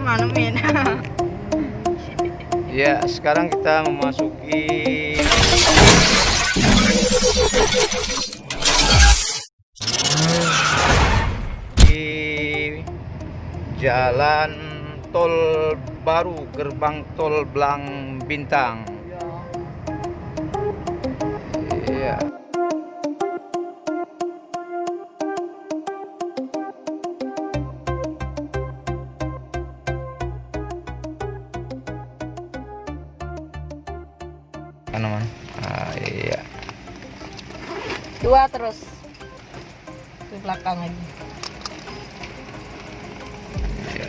mana men? Ya, sekarang kita memasuki jalan tol baru, gerbang tol Blang Bintang. Iya. Kanan. Iya. Dua terus ke belakang lagi. Iya.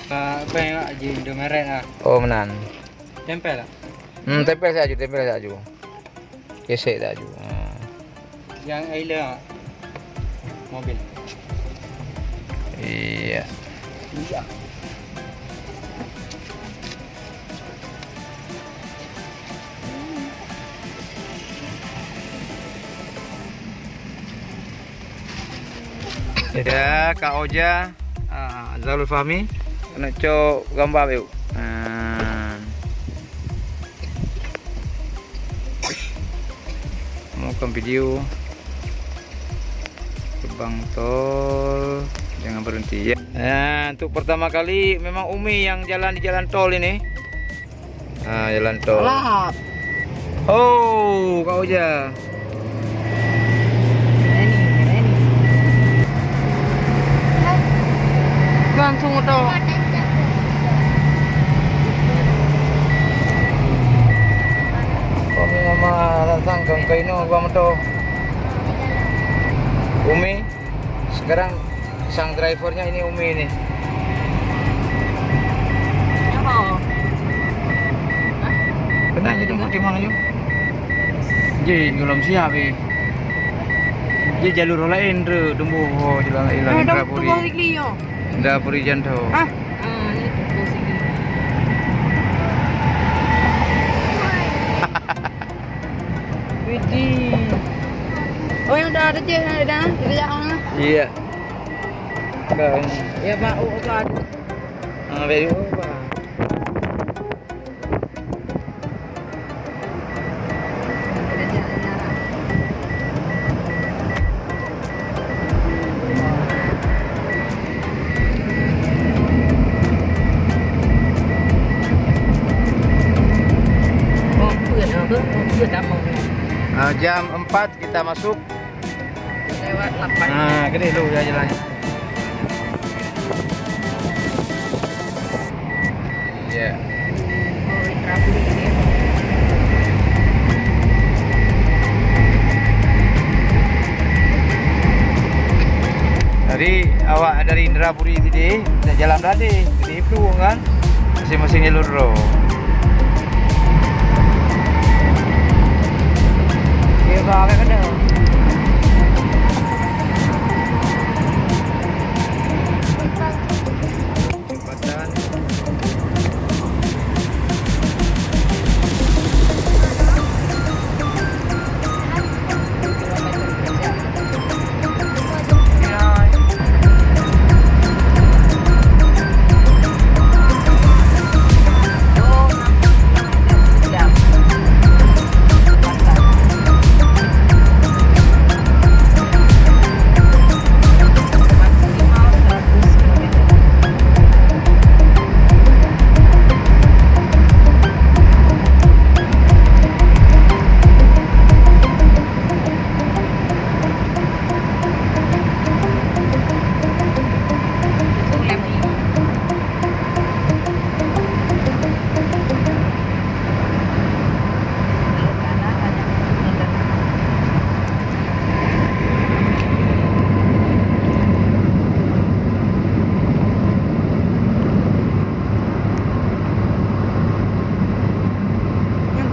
Apa yang aja Indomaret ah? Oh menan. Tempel lah. Tempel saja. Gesek saja. Yang Aila mobil. Iya. Iya. Ya, Kak Oja, Zalul Fahmi, kena cok gambar yuk. Mau ke video gerbang tol, jangan berhenti ya. Nah, untuk pertama kali memang Umi yang jalan di jalan tol ini. Jalan tol. Lap. Oh, Kak Oja. Langsung udah. Kami nama datang ke Kaino gua moto. Umi. Sekarang sang drivernya ini Umi ini. Oh. Benar jadi di mana yuk? Jadi belum siap Jadi jalur lain tu, dumbuh jalan lain Indrapuri. Indrapuri Janto. Ini tuh sini. Widih. Oh yang udah ada je, ada kita jangan. Iya. Kan. Ya Pak, apa? Very over. Jam 4 kita masuk. Lewat 8. Gede lu ya jalannya. Iya. Oh, Indrapuri ini. Dari awak dari Indrapuri tadi, jalan tadi, di itu kan, masing-masing jalur bro. Ya bawa ke dah. Jembatan.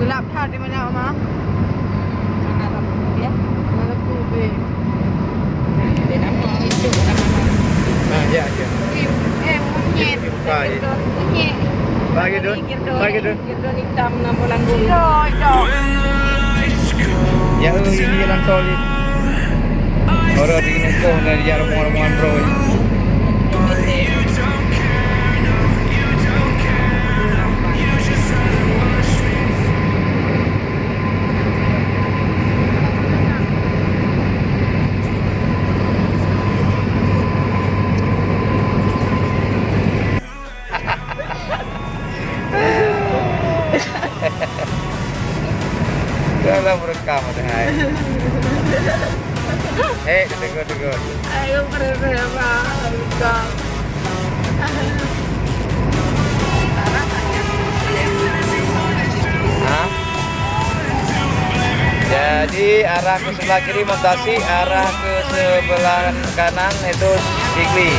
Gelap tak di mana Mama? Mana lampu dia? Mana lampu be? Dia nama itu nama. Ya. Monyet. Buka ya. Monyet. Bagi dun. Girdon hitam 6 bulan dulu. Itu. Ya ini jalan tol ini. Orang di Nukoh dari jalan rombongan bro. Ini good. Ayo berapa? Kau. Hah? Jadi arah ke sebelah kiri Montasi, arah ke sebelah kanan itu Sigli.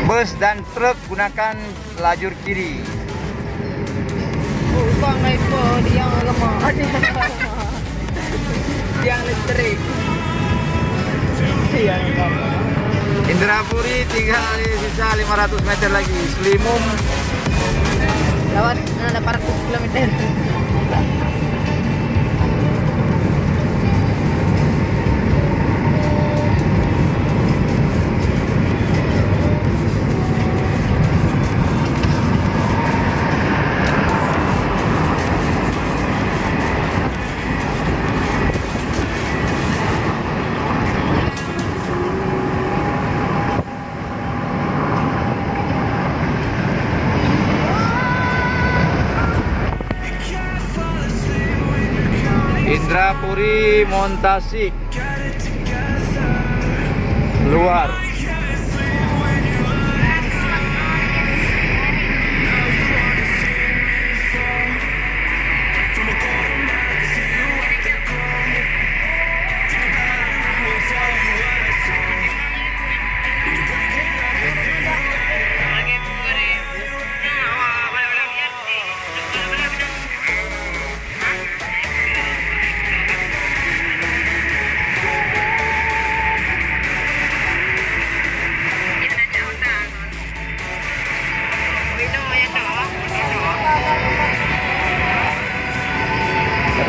Bus dan truk gunakan lajur kiri. Bang itu dia lemah. Dia listrik. Dia lemah. Indrapuri tinggal sisa 500 meter lagi. Slimum Lawan 800 km. Indrapuri Montasi luar.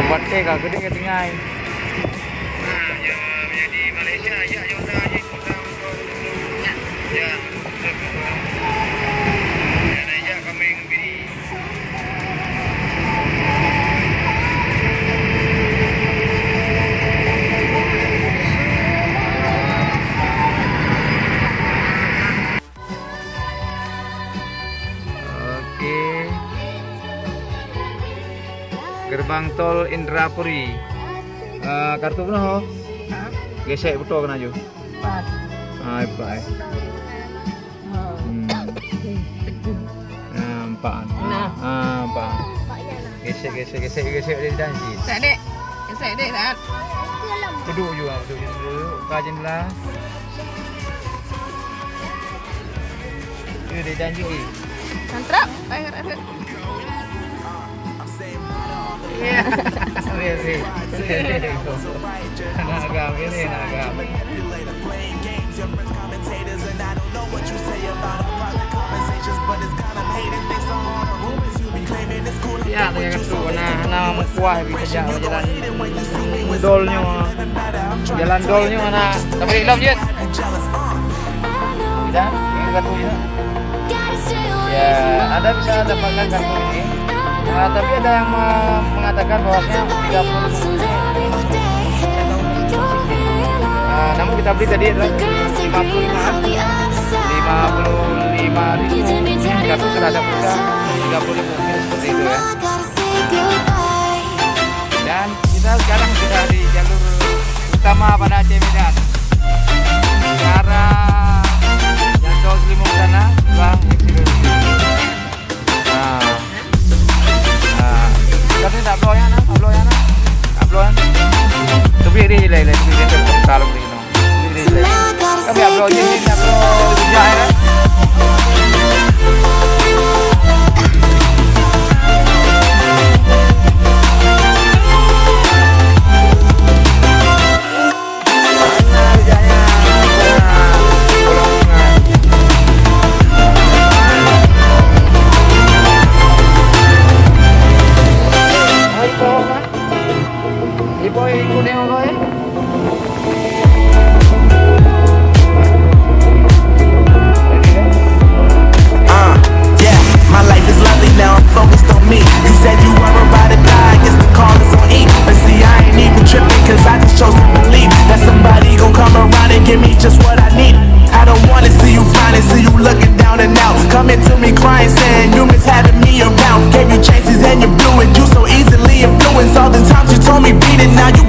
Buat kagak gede ketinggai. Di Malaysia ya udah ya. Ya kami beri. Gerbang tol Indrapuri. Kartu benar ho? Gesek betul kena ju. Pat. Baik. Nampak. Nampak. Gesek dari janji. Saya dek kan. Duduk juga, duduk. Kajian lah. Ini dari janji. Santrap. Ayo. Iya. Nagam ini nagam. Ya, tanya ketu nah kuah bisa jalan dolnya. Jalan dolnya mana? Tapi belum jet. Tidak, ini kartunya. Ya, Anda bisa dapatkan kartu ini. Tapi ada yang mengatakan bahwasanya 30 namun kita beli tadi adalah 55.000 kartu terhadap kita 30.000 mungkin seperti itu ya. Dan kita sekarang sudah di jalur utama pada Aceh Medan ke arah Jantol Slimung sana Bang tapi tak upload tapi ini lele kalau begini kami upload ini upload ya Give me just what I need. I don't wanna see you finally, see you looking down and out. coming to me crying, saying you miss having me around. Gave you chances and you blew it. You so easily influenced. All the times you told me beat it, now you